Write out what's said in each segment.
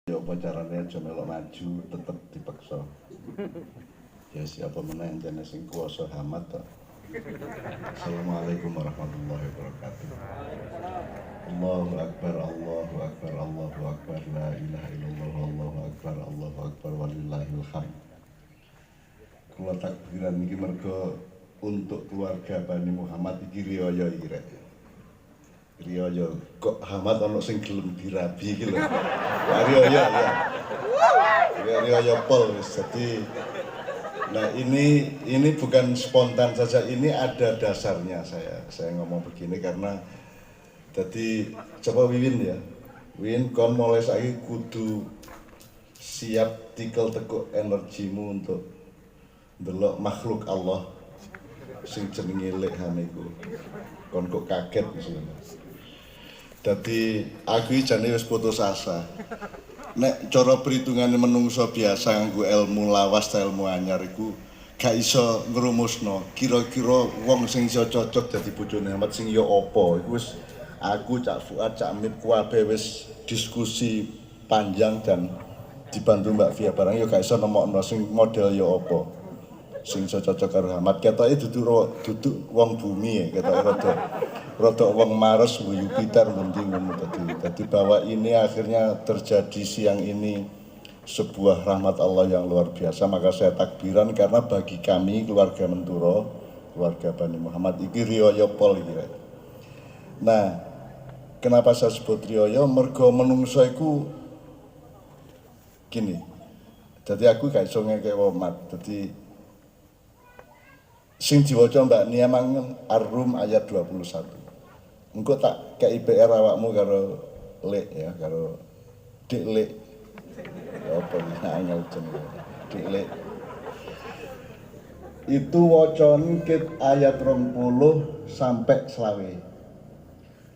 Ya apa carane aja melok maju tetep dipaksa. Ya siapa meneh jane sing kuwasa hamad to. Assalamualaikum warahmatullahi wabarakatuh. Allahu akbar, Allahu akbar, Allahu akbar, la ilaha illallah, Allahu akbar walillahil hamd. Kula takbiran iki mergo untuk keluarga Bani Muhammad iki riyaya iki rek. Riyaya kok Hamad ana sing gelem dirabi iki lho. Riyaya ya. Riyaya pol wis jadi. Nah ini bukan spontan saja, ini ada dasarnya saya ngomong begini karena jadi coba Wiwin ya. Wiwin kon mulai saiki kudu siap tikel tekuk energimu untuk ndelok makhluk Allah sing jenenge lekhan iku. Kon kok kaget mesti. Dadi aku iki jane wis putus asa. Nek cara perhitungane menungso biasa nganggo ilmu lawas ta ilmu anyar iku gak iso ngrumusno kira-kira wong sing iso cocok dadi bojone Ahmad sing ya apa. Iku wis aku Cak Fuad, Cak Mit kabeh wis diskusi panjang dan dibantu Mbak Via barang ya gak iso nemokno sing model ya apa. Sing iso cocok karo Ahmad ketoke duduk wong bumi ya, ketoke rada wong Mars bu Jupiter ngendi ngono tadi bahwa ini akhirnya terjadi siang ini sebuah rahmat Allah yang luar biasa. Maka saya takbiran karena bagi kami keluarga Menturo, keluarga Bani Muhammad iki riyaya pol iki. Nah, kenapa saya sebut riyaya? Mergo menungso iku gini. Jadi aku gak iso ngekek womat. Jadi sing diwaca Mbak Nia mang Ar-Rum ayat 21. Engko tak kei PR awakmu karo lek ya, karo dik lek. Ya apa iki angel jenenge. Dik lek. Itu wacane kit ayat 20 sampai selawe.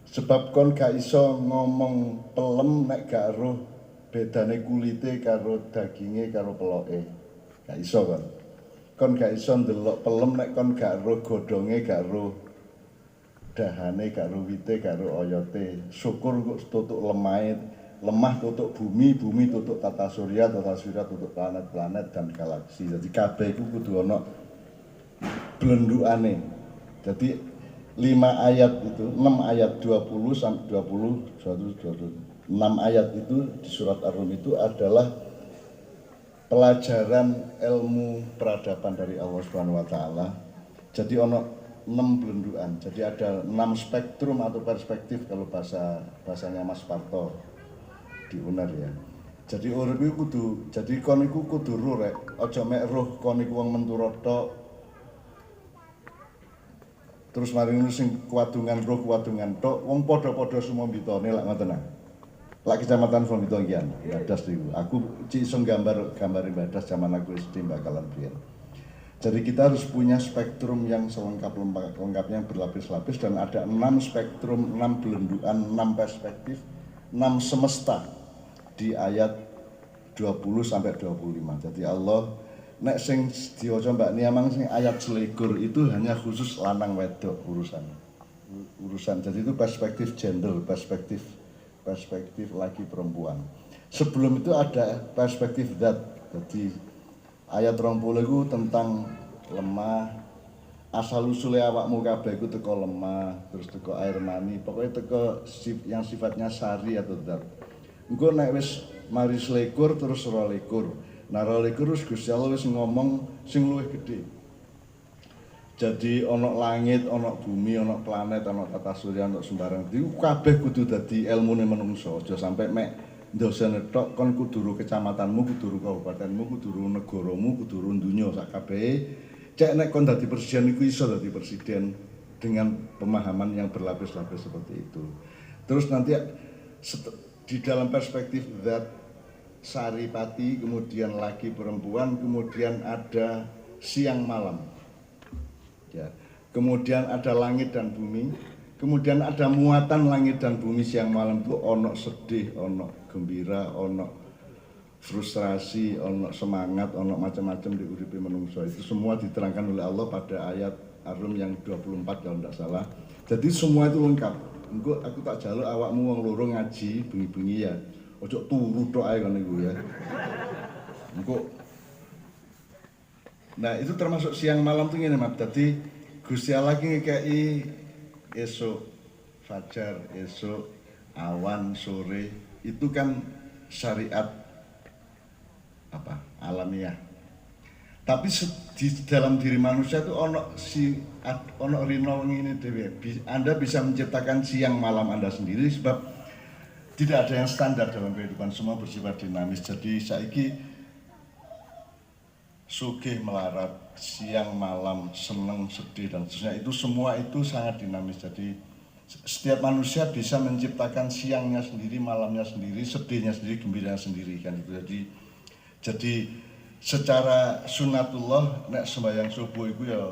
Sebab kon gak iso ngomong pelem nek gak roh bedane kulite karo daginge karo peloke. Gak iso kon. Kon gak iso ndelok pelem nek kon gak roh godhonge, gak roh dahane, gak roh wite, gak roh oyote. Syukur kok tutuk lemahe, lemah tutuk bumi, bumi tutuk tata surya tutuk planet-planet dan galaksi. Jadi kabeh iku kudu ana blendukane. Jadi 5 ayat itu, 6 ayat 20 sampai 6 ayat itu di surat Ar-Rum itu adalah pelajaran ilmu peradaban dari Allah Subhanahu wa taala. Jadi ono 6 belenduan. Jadi ada 6 spektrum atau perspektif kalau bahasanya Mas Parto di UNER ya. Jadi urip iku kudu, jadi kon iku kudu roh rek. Aja mek roh kon iku wong Menturo tok. Terus mari ngono sing kuwadungan roh kuwadungan tok, wong padha-padha sumombitane lak ngoten nah. Lak Kecamatan Sombito-Gian, Badas niku. Aku cik iso gambar Badas zaman aku SD bakalan biyen. Jadi kita harus punya spektrum yang selengkap-lengkapnya berlapis-lapis dan ada 6 spektrum, 6 belenduan, 6 perspektif, 6 semesta di ayat 20 sampai 25. Jadi Allah nek sing diwaca Mbak Nia mang sing ayat selikur itu hanya khusus lanang wedok urusan. Jadi itu perspektif gender, perspektif laki perempuan. Sebelum itu ada perspektif zat. Jadi ayat 20 itu tentang lemah, asal usule awakmu kabeh iku teko lemah, terus teko air mani, pokoknya teko yang sifatnya sari atau zat. Engko nek wis mari selikur terus 22. Nah 22 wis Gusti Allah wis ngomong sing luwih gedhe. Jadi ono langit, ono bumi, ono planet, ono tata surya, ono sembarang. Iku kabeh kudu dadi ilmune menungso. Aja sampe mek ndosene tok kon kudu ru kecamatanmu, kudu ru kabupatenmu, kudu ru negaramu, kudu ru donya sak kabehe. Cek nek kon dadi presiden iku iso dadi presiden dengan pemahaman yang berlapis-lapis seperti itu. Terus nanti di dalam perspektif zat saripati, kemudian laki perempuan, kemudian ada siang malam. Ya. Kemudian ada langit dan bumi, kemudian ada muatan langit dan bumi siang malam itu ono sedih, ono gembira, ono frustrasi, ono semangat, ono macam-macam di uripe menungso. Itu semua diterangkan oleh Allah pada ayat Ar-Rum yang 24 kalau tidak salah. Jadi semua itu lengkap. Engko aku tak jaluk awakmu wong loro ngaji bengi-bengi ya. Ojo turu tok ae ngono iku ya. Engko nah itu termasuk siang malam tuh ngene Mas. Dadi Gusti Allah ki ngekeki esuk fajar, esuk awan, sore itu kan syariat apa? Alamiah. Tapi di dalam diri manusia itu ono rino ngene dhewe. Anda bisa menciptakan siang malam Anda sendiri sebab tidak ada yang standar dalam kehidupan, semua bersifat dinamis. Jadi saiki sugih melarat, siang malam, seneng, sedih dan seterusnya itu semua itu sangat dinamis. Jadi setiap manusia bisa menciptakan siangnya sendiri, malamnya sendiri, sedihnya sendiri, gembiranya sendiri kan itu. Jadi secara sunatullah nek sembahyang subuh itu ya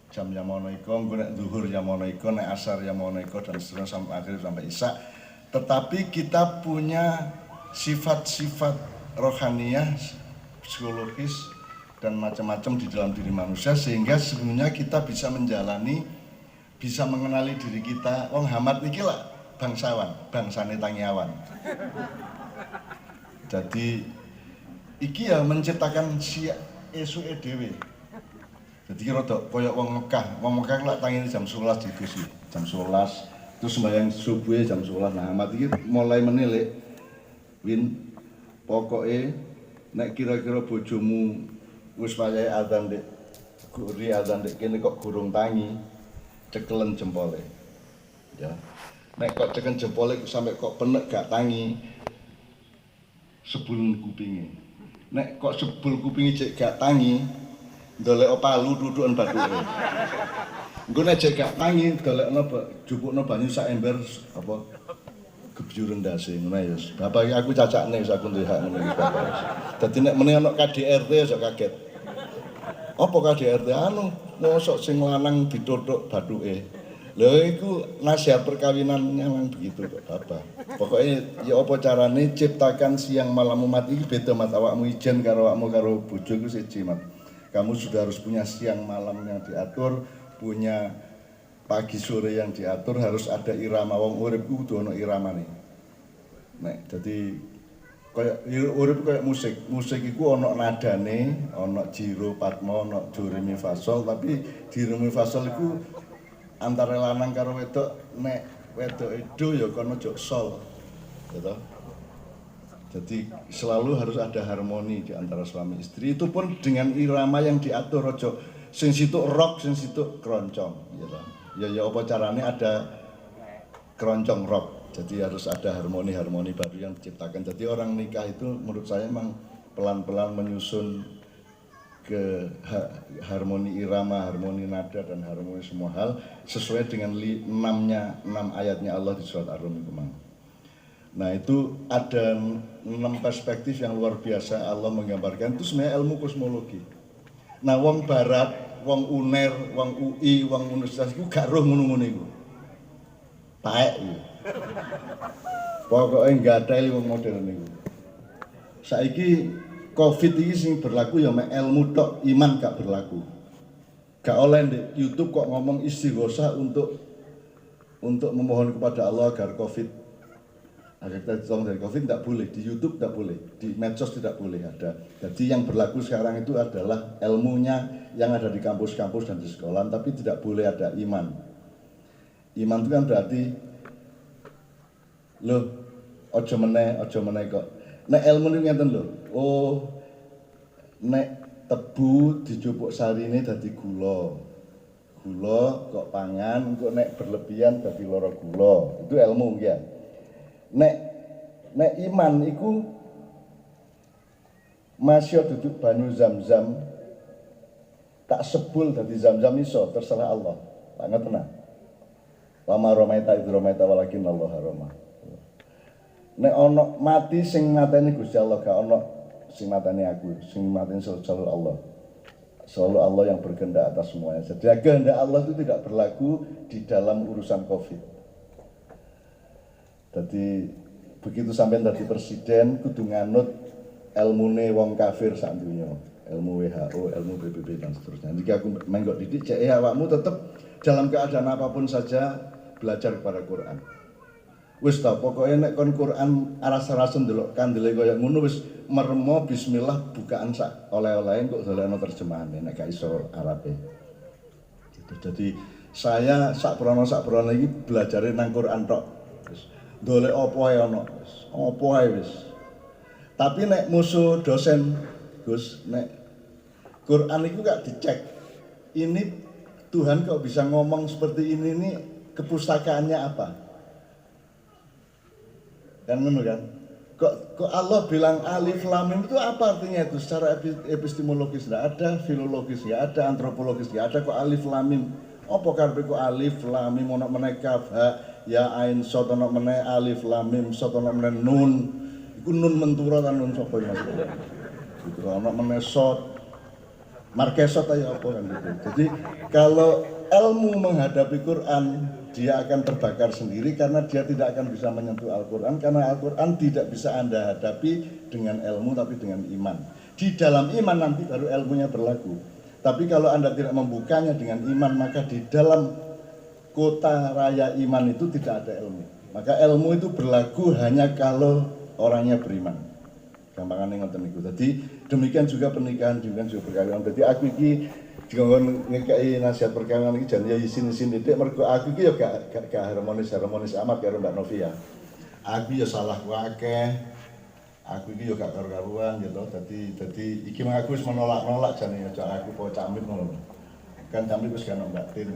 jam yang mono iko, nek zuhur yang mono iko, nek asar yang mono iko dan seterusnya sampai akhir sampai isya. Tetapi kita punya sifat-sifat rohaniyah, psikologis dan macam-macam di dalam diri manusia sehingga sebenarnya kita bisa menjalani, bisa mengenali diri kita. Wong Hamad niki lah bangsawan, bangsane Tangiawan. Jadi iki ya menciptakan esuke dhewe. Jadi rada koyo wong Mekah lak tangine jam 11 didusi, jam 11 terus sembahyang subuh jam 11. Nah, Hamad iki mulai menilik win pokoke nek kira-kira bojomu wis wayahe adzan dek guri adzan dek kene kok gurung tangi cekelen jempole ya nek kok ceken jempole sampai kok penek gak tangi sebul kupinge nek kok sebul kupinge cek gak tangi ndolek palu dudukan bathuke engko nek cek gak tangi ndolekno jupukno banyu sak ember apa kebyuren ndase ngono ya bapak aku cacakne wis aku ndek hak ngono iki bapak dadi nek meneh ana KDRT aja kaget apa KDRT anu mosok sing lanang ditothok bathuke lho iku nasihat perkawinan memang begitu kok bapak pokoknya ya apa carane ciptakan siang malam umat iki beda mat awakmu ijen karo awakmu karo bojo iku siji mat kamu sudah harus punya siang malam yang diatur punya pagi sore yang diatur harus ada irama wong urip ku kudu ana iramane. Nek dadi kaya urip kaya musik iku ana nadane, ana jiro patma, ana do re mi fa sol tapi di re mi fa sol iku antara lanang karo wedok nek wedoke do ya kono jok sol. Gitu. Jadi selalu harus ada harmoni di antara suami istri itu pun dengan irama yang diatur aja sing situk rock sing situk keroncong gitu. Ya apa caranya ada keroncong rock. Jadi harus ada harmoni-harmoni baru yang diciptakan. Jadi orang nikah itu menurut saya memang pelan-pelan menyusun ke harmoni irama, harmoni nada dan harmoni semua hal sesuai dengan 6 ayatnya Allah di surat Ar-Rum itu. Nah itu ada 6 perspektif yang luar biasa Allah menggambarkan itu sebenarnya ilmu kosmologi. Nah wong barat wong UNER, wong UI, wong universitas iku gak roh ngono-ngono iku. Paek iki. Pokoke nggadahi wong modern iku. Saiki Covid iki sing berlaku ya mek ilmu tok, iman gak berlaku. Gak oleh di YouTube kok ngomong istighosah untuk memohon kepada Allah agar Covid agar kita ditolong dari Covid tidak boleh, di YouTube tidak boleh, di medsos tidak boleh ada. Jadi yang berlaku sekarang itu adalah ilmunya yang ada di kampus-kampus dan di sekolah, tapi tidak boleh ada iman. Iman itu kan berarti, loh, ojo meneh kok. Nek ilmu ini ngeten loh, oh, nek tebu dijupuk sarine dadi gula. Gula kok pangan, kok nek berlebihan dadi lara gula. Itu ilmu ya. Nek iman iku masya duduk banyu zam-zam tak sebul dadi zam-zam iso terserah Allah. Tak ngertena. Lama romaita idh romaita walakin Allah haroma. Nek ono mati sing mateni Gusti Allah gak ono sing mateni aku, sing mateni selalu Allah. Selalu Allah yang berkehendak atas semuanya. Jadi kehendak Allah itu tidak berlaku di dalam urusan Covid. Jadi begitu sampai tadi presiden kudu nganut ilmune wong kafir sak dunya, ilmu WHO, ilmu PBB dan seterusnya. Jika aku menggok didik awakmu tetap dalam keadaan apapun saja belajar kepada Quran. Wis ta pokoke nek kon Quran aras-arasen ndelok kandele kaya ngono wis meremo bismillah bukaan sak oleh-olehe kok dolekno terjemahane nek gak iso Arabe. Gitu. Jadi saya sakprono iki belajare nang Quran tok. Wis ndolek apa ae ana, wis apa ae wis. Tapi nek musuh dosen Gus nek Quran itu gak dicek. Ini Tuhan kok bisa ngomong seperti ini nih kepustakaannya apa? Kan ngono kan? Kok Allah bilang alif lam mim itu apa artinya itu? Secara epistemologis enggak ada, filologis enggak ada, antropologis enggak ada kok alif lam mim. Apa karepe kok alif lam mim ono meneh kaf ha ya ain sot ono meneh alif lam mim sot ono meneh nun. Iku nun mentura kan nun sapa maksudnya? Gitu ono meneh sot markesot aja apa kan gitu. Jadi kalau ilmu menghadapi Quran dia akan terbakar sendiri karena dia tidak akan bisa menyentuh Al-Quran karena Al-Quran tidak bisa Anda hadapi dengan ilmu tapi dengan iman. Di dalam iman nanti baru ilmunya berlaku. Tapi kalau Anda tidak membukanya dengan iman maka di dalam kota raya iman itu tidak ada ilmu. Maka ilmu itu berlaku hanya kalau orangnya beriman. Gampangannya ngoten niku. Jadi demikian juga pernikahan, demikian juga perkawinan. Jadi aku iki dikongkon ngekei nasihat perkawinan iki jan ya isin-isin titik mergo aku iki ya gak harmonis amat karo Mbak Novia. Aku ya salah akeh. Aku iki ya gak karo-karuan gitu. Dadi iki mah aku wis menolak-nolak jane aja aku po camit ngono. Kan camit wis kan Mbak Tin.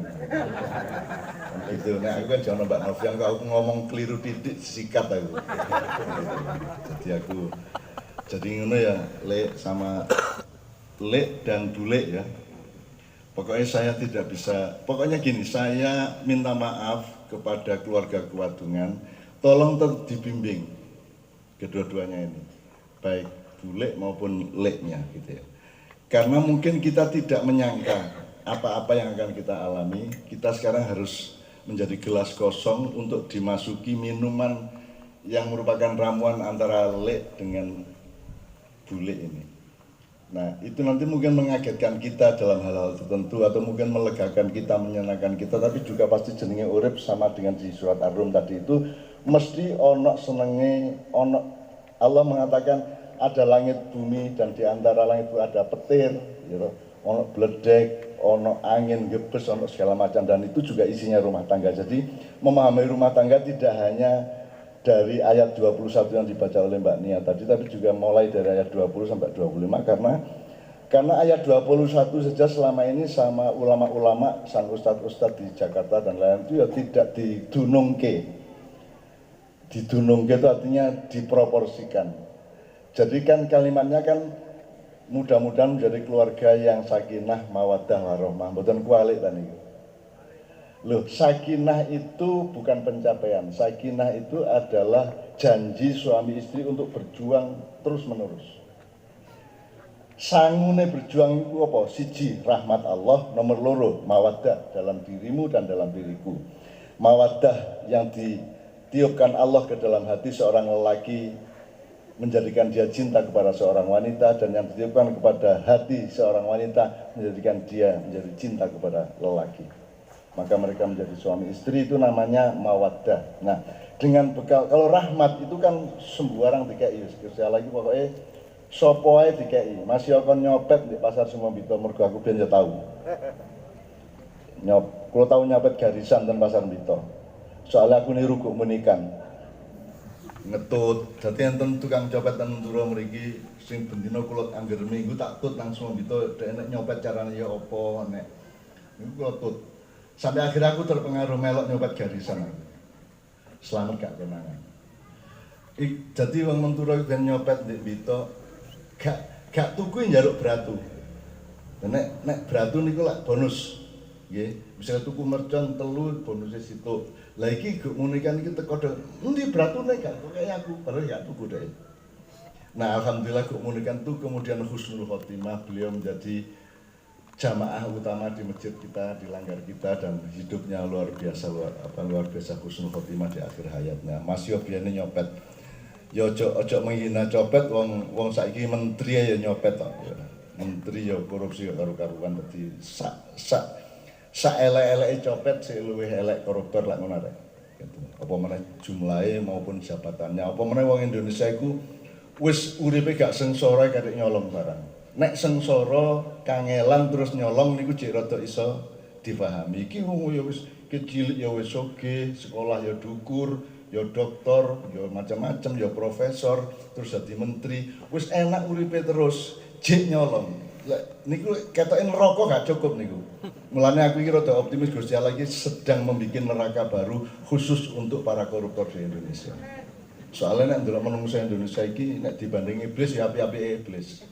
Gitu. Nah, aku kan jono Mbak Novia aku ngomong keliru titik sikat aku. Jadi ngono ya, Lek sama Lek dan Dulek ya. Pokoknya saya tidak bisa, pokoknya gini, saya minta maaf kepada keluarga Kewadungan, tolong dibimbing kedua-duanya ini, baik Dulek maupun Leknya gitu ya. Karena mungkin kita tidak menyangka apa-apa yang akan kita alami, kita sekarang harus menjadi gelas kosong untuk dimasuki minuman yang merupakan ramuan antara Lek dengan Dulek ini. Nah, itu nanti mungkin mengagetkan kita dalam hal-hal tertentu atau mungkin melegakan kita, menyenangkan kita, tapi juga pasti jenenge urip sama dengan di surat Ar-Rum tadi itu mesti ono senenge, ono Allah mengatakan ada langit bumi dan di antara langit itu ada petir, gitu. Ono bledek, ono angin gebes, ono segala macam dan itu juga isinya rumah tangga. Jadi memahami rumah tangga tidak hanya dari ayat 21 yang dibaca oleh Mbak Nia tadi, tapi juga mulai dari ayat 20 sampai 25 karena ayat 21 saja selama ini sama ulama-ulama, sang ustadz-ustadz di Jakarta dan lain itu ya tidak didunungke. Didunungke itu artinya diproporsikan. Jadi kan kalimatnya kan mudah-mudahan menjadi keluarga yang sakinah, mawaddah, warahmah. Mboten kualik tadi. Loh, sakinah itu bukan pencapaian. Sakinah itu adalah janji suami istri untuk berjuang terus-menerus. Sangune berjuang itu apa? Siji, rahmat Allah. Nomor loro, mawaddah dalam dirimu dan dalam diriku. Mawaddah yang ditiupkan Allah ke dalam hati seorang lelaki menjadikan dia cinta kepada seorang wanita, dan yang ditiupkan kepada hati seorang wanita menjadikan dia menjadi cinta kepada lelaki. Maka mereka menjadi suami istri, itu namanya mawaddah. Nah, dengan bekal, kalau rahmat itu kan sembarang dikai, sekali lagi pokoknya sopo ae dikai. Masih akan nyopet di pasar Sumombito, mergo aku ben ya tahu. Kalau tahu nyopet garisan dan pasar Bito. Soalnya aku niru kok menikan. Ngetut, dadi enten tukang copet nang Turo mriki sing bendina kula angger minggu tak tut nang Sumombito, nek nyopet carane ya apa nek. Niku kula tut. Sampai akhirnya aku terpengaruh melok nyopet garisan. Selamat gak kenangan. Jadi wong Menturo ben nyopet di Bito gak tuku njaluk bratu. Nek bratu niku lak bonus. Nggih, misalnya tuku mercon telu bonusnya situ. Lah iki gak munikan iki teko endi bratune gak kaya aku, padahal gak tuku deh. Nah, alhamdulillah gak munikan tuh kemudian husnul khotimah, beliau menjadi jamaah utama di masjid kita, di langgar kita, dan hidupnya luar biasa husnul khotimah di akhir hayatnya. Mas yo biyene nyopet. Ya ojo menghina copet, wong saiki menteri ya nyopet kok. Menteri ya korupsi ya karu-karuan, dadi sak elek-eleke copet sik luwih elek koruptor lak ngono rek. Gitu. Apa meneh jumlahe maupun jabatannya. Apa meneh wong Indonesia iku wis uripe gak sengsara karek nyolong barang. Nek sengsara kangelan terus nyolong niku jek rada iso dipahami. Iki wong ya wis kecil ya wis sugih, sekolah ya dukur, ya doktor, ya macam-macam, ya profesor, terus jadi menteri. Wis enak uripe terus jek nyolong. Lek niku ketoke neraka gak cukup niku. Mulane aku iki rada optimis Gusti Allah iki sedang membuat neraka baru khusus untuk para koruptor di Indonesia. Soalnya nek ndelok menungso Indonesia iki nek dibanding iblis ya api-api iblis.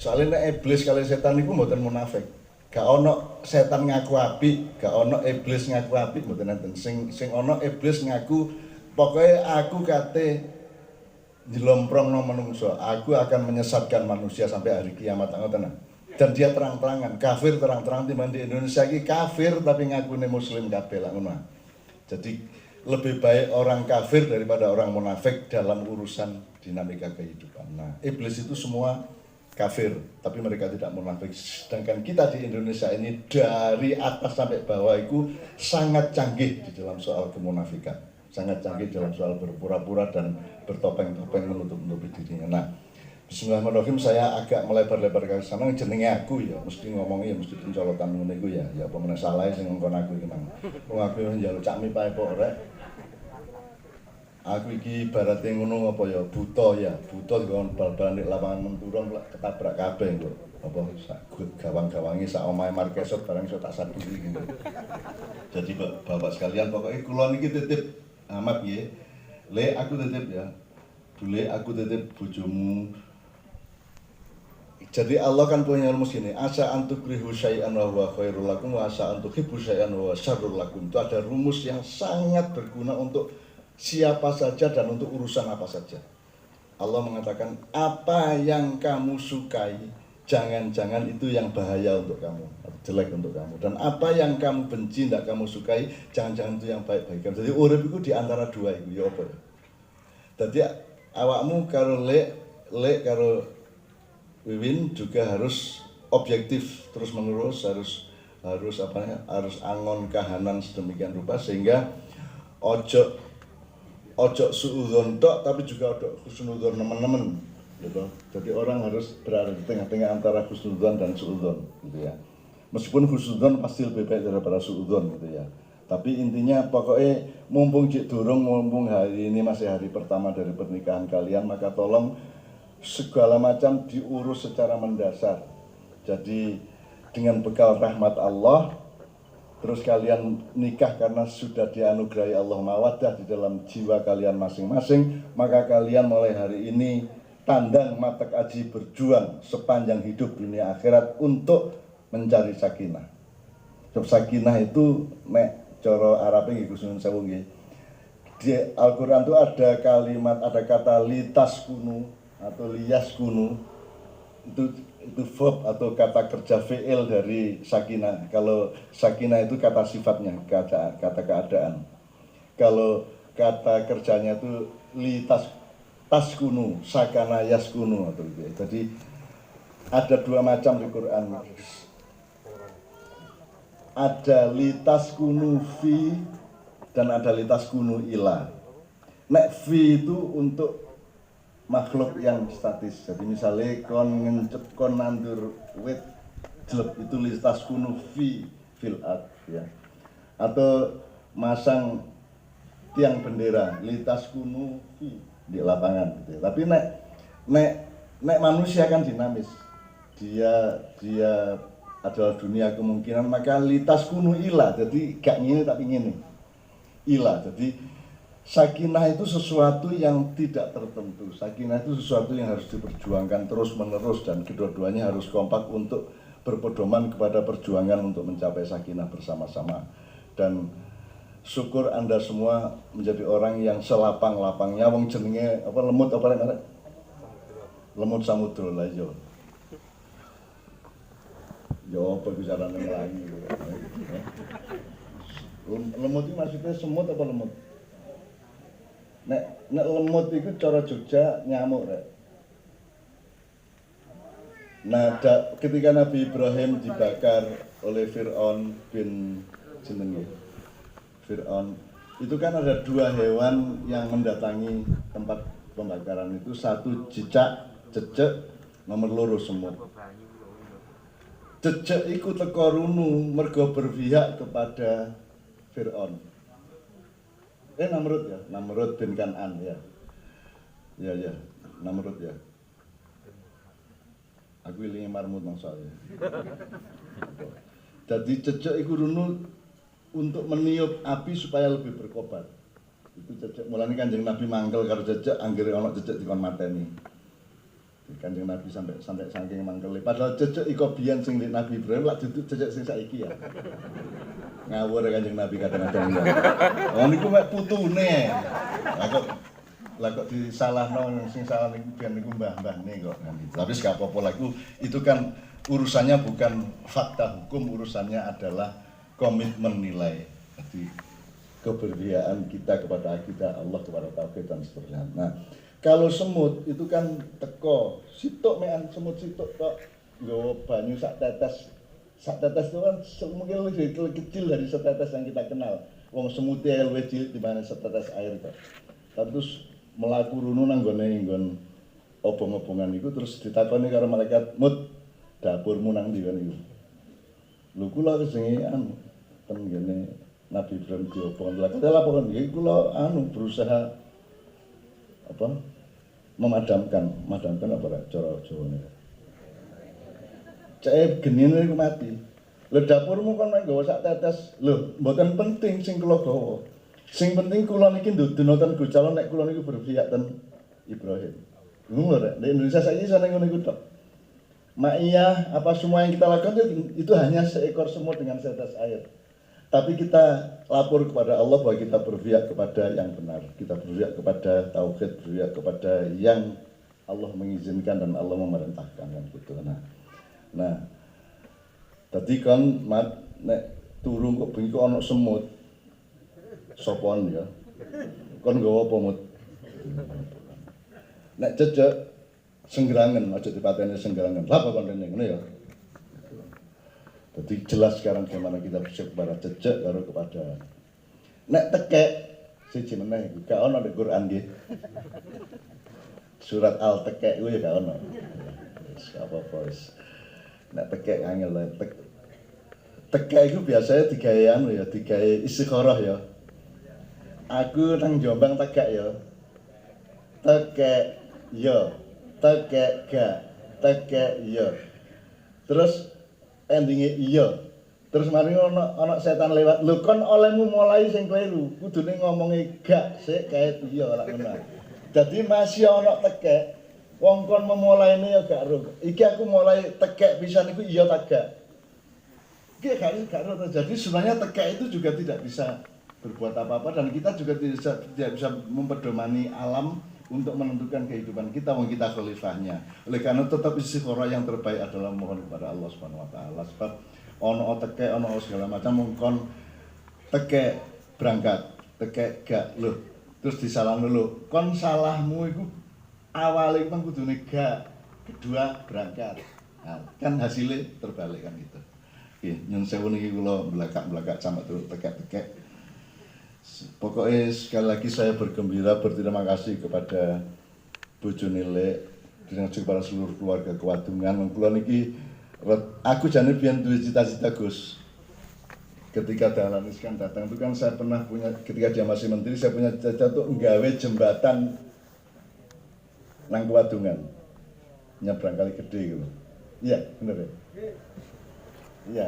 Soalnya nek iblis kali setan niku mboten munafik. Gak ono setan ngaku apik, gak ono iblis ngaku apik mboten enten. Sing ono iblis ngaku pokoknya aku kate jelomprongno menungso, aku akan menyesatkan manusia sampai hari kiamat ngoten. Dan dia terang-terangan, kafir terang-terangan timbang di Indonesia iki kafir tapi ngakune muslim kabeh lah ngono. Jadi lebih baik orang kafir daripada orang munafik dalam urusan dinamika kehidupan. Nah, iblis itu semua kafir, tapi mereka tidak munafik. Sedangkan kita di Indonesia ini dari atas sampai bawah itu sangat canggih di dalam soal kemunafikan. Sangat canggih dalam soal berpura-pura dan bertopeng-topeng menutup-nutupi dirinya. Nah, bismillahirrahmanirrahim, saya agak melebar-lebar ke sana jenenge aku ya, mesti ngomongnya ya mesti pencolotan ngono iku ya. Ya apa meneh salah sing ngongkon aku iki mang. Wong aku njaluk cak mi pae kok rek. Aku iki ibaratnya ngono apa ya, buta ya. Buta dikon bal-balan di lapangan menturun ketabrak kabeh kok. Apa sak gawang-gawange sak omahe Marquesot barang iso tak saduri gitu. Jadi Bapak sekalian pokoknya kula niki titip amat nggih. Le aku titip ya. Dule aku titip bojomu. Jadi Allah kan punya rumus gini, asa antukrihu syai'an wa huwa khairul lakum wa asa antukhibbu syai'an wa huwa syarrul lakum. Itu ada rumus yang sangat berguna untuk siapa saja dan untuk urusan apa saja. Allah mengatakan apa yang kamu sukai, jangan-jangan itu yang bahaya untuk kamu, jelek untuk kamu. Dan apa yang kamu benci, tidak kamu sukai, jangan-jangan itu yang baik-baik. Jadi urip itu di antara dua itu, ya apa ya. Jadi awakmu karo lek karo Wiwin juga harus objektif terus menerus, harus angon kahanan sedemikian rupa sehingga ojo suudzon tok tapi juga ojo husnudzon teman-teman gitu. Jadi orang harus berada di tengah-tengah antara husnudzon dan suudzon gitu ya. Meskipun husnudzon pasti lebih baik daripada suudzon gitu ya. Tapi intinya pokoknya mumpung hari ini masih hari pertama dari pernikahan kalian, maka tolong segala macam diurus secara mendasar. Jadi dengan bekal rahmat Allah, terus kalian nikah karena sudah dianugerahi Allah mawaddah di dalam jiwa kalian masing-masing, maka kalian mulai hari ini tandang matek aji berjuang sepanjang hidup dunia akhirat untuk mencari sakinah. Sebab sakinah itu nek cara Arabe nggih Gus Nun sewu nggih. Di Al-Qur'an itu ada kalimat, ada kata litas kunu atau lias kunu, itu verb atau kata kerja fi'il dari sakinah. Kalau sakinah itu kata sifatnya, kata keadaan. Kalau kata kerjanya itu litas taskunu, sakana yaskunu atau gitu. Jadi ada dua macam di Quran. Ada litas kunu fi dan ada litas kunu ila. Nek fi itu untuk makhluk yang statis. Jadi misalnya kon nandur wit jelek itu litas kunu fi fil ard ya. Atau masang tiang bendera litas kunu fi di lapangan gitu ya. Tapi nek manusia kan dinamis. Dia adalah dunia kemungkinan, maka litas kunu ila. Jadi gak ngene tapi ngene. Ila. Jadi sakinah itu sesuatu yang tidak tertentu. Sakinah itu sesuatu yang harus diperjuangkan terus-menerus dan kedua-duanya harus kompak untuk berpedoman kepada perjuangan untuk mencapai sakinah bersama-sama. Dan syukur Anda semua menjadi orang yang selapang-lapangnya wong jenenge apa lemut apa rek? Lemut samudra lah yo. Yo apa bicarane lagi. Lemut itu maksudnya semut apa lemut? Nek lemut itu cara Jogja nyamuk rek. Nah, ketika Nabi Ibrahim dibakar oleh Fir'aun bin jenenge Fir'aun. Itu kan ada 2 hewan yang mendatangi tempat pembakaran itu, satu cicak, cecek, nomor loro semut. Cecek iku teko runu mergo berpihak kepada Fir'aun. Namrud ya, Namrud bin Kan'an ya. Ya, Namrud ya. Aku ilingi marmut maksudnya. Jadi cecek iku runu untuk meniup api supaya lebih berkobar. Itu cecek. Mulane Kanjeng Nabi mangkel karo cecek, anggere ana cecek dikon mateni. Kanjeng Nabi sampai saking mangkele. Padahal cecek iko biyen sing Nabi Ibrahim lak duduk cecek sing saiki ya. Ngawur Kanjeng Nabi kadang-kadang. Oh niku mek putune. Lah kok disalahno sing salah niku biyen niku mbah-mbahne kok. Tapi gak apa-apa lah itu kan urusannya bukan fakta hukum, urusannya adalah komitmen nilai. Jadi keberpihakan kita kepada akidah Allah, kepada tauhid dan seterusnya. Nah, kalau semut itu kan teko, sitok mean semut sitok tok nggawa banyu sak tetes. Sak tetes itu kan mungkin lebih kecil dari setetes yang kita kenal. Wong semutnya luwih cilik dibanding setetes air kok. Terus melaku runu nang nggon obong-obongan iku terus ditakoni karo malaikat, "Mut, dapurmu nang ndi kan iku?" Lho kula kesenge ten ngene Nabi Ibrahim diobong. Lah kate laporan iki kula berusaha memadamkan apa rek cara Jawane. Cek genine iku mati. Lho dapurmu kon nek nggawa sak tetes. Lho mboten penting sing kula gawa. Sing penting kula niki ndudunoten Gusti Allah nek kula niku berpihak ten Ibrahim. Ngono rek. Di Indonesia saiki sana ngono iku tok. Ma'iyah apa semua yang kita lakukan itu hanya seekor semut dengan setetes air. Tapi kita lapor kepada Allah bahwa kita berpihak kepada yang benar. Kita berpihak kepada tauhid, berpihak kepada yang Allah mengizinkan dan Allah memerintahkan kan gitu. Nah, tadi kan nek turun kok bengi kok ana semut. Sopon ya. Kon nggawa apa mut? Nek cecek senggerangan, aja dipateni senggerangan. Lah apa kon ngene ya? Jadi jelas sekarang bagaimana kita bisa kepada cecek karo kepada nek tekek siji meneh iku gak ono di Quran nggih. Surat Al-Tekek kuwi ya gak ono. Wis apa-apa wis. Nek tekek angel tekek iku biasanya digawe istikharah ya. Aku nang Jombang tekek ya. Tekek ya. Tekek gak. Tekek ya. Terus endingnya iya. Terus mari ana setan lewat. Lho kon olehmu mulai sing kleru. Kudune ngomongi gak sik kae iya lak ngono. Dadi masih ana tekek. Wong kon memulaine ya gak ro. Iki aku mulai tekek pisan iku iya ta gak. Iki gak ro. Jadi sebenarnya tekek itu juga tidak bisa berbuat apa-apa dan kita juga tidak bisa mempedomani alam untuk menentukan kehidupan kita, wong kita khalifahnya. Oleh karena tetap istikharah yang terbaik adalah mohon kepada Allah Subhanahu wa taala. Sebab ono tekek, ono segala macam mungkon tekek berangkat, tekek gak lho. Terus disalahno lho. Kon salahmu iku awale kan kudune gak, kedua berangkat. Nah, kan hasilnya terbalik kan gitu. Nggih, nyun sewu niki kula belakak-belakak sampe tekek-tekek. Pokoknya sekali lagi saya bergembira, berterima kasih kepada bojo Nilek dan kepada seluruh keluarga Kewadungan. Kula niki aku jane biyen duwe cita-cita Gus. Ketika Dahlan Iskan datang itu kan saya pernah punya, ketika dia masih menteri saya punya cita-cita untuk nggawe jembatan nang Kewadungan. Nyebrang kali gede gitu. Iya, bener ya? Iya,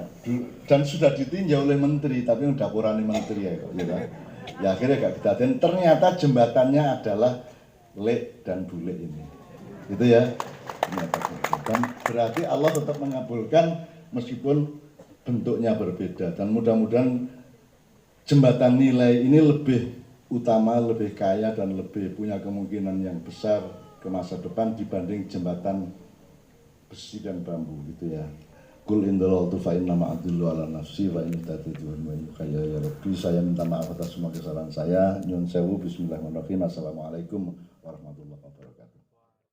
dan sudah ditinjau oleh menteri, tapi udah kurani menteri ya kok, ya. Ya akhirnya gak kita dan ternyata jembatannya adalah lek dan bule ini. Gitu ya. Dan berarti Allah tetap mengabulkan meskipun bentuknya berbeda dan mudah-mudahan jembatan nilai ini lebih utama, lebih kaya dan lebih punya kemungkinan yang besar ke masa depan dibanding jembatan besi dan bambu gitu ya. Kul indallahu fa inna ma'adillu ala nafsi wa in tatiduhan wa yukhayya ya Rabbi. Saya minta maaf atas semua kesalahan saya. Nyun sewu, bismillahirrahmanirrahim. Assalamualaikum warahmatullahi wabarakatuh.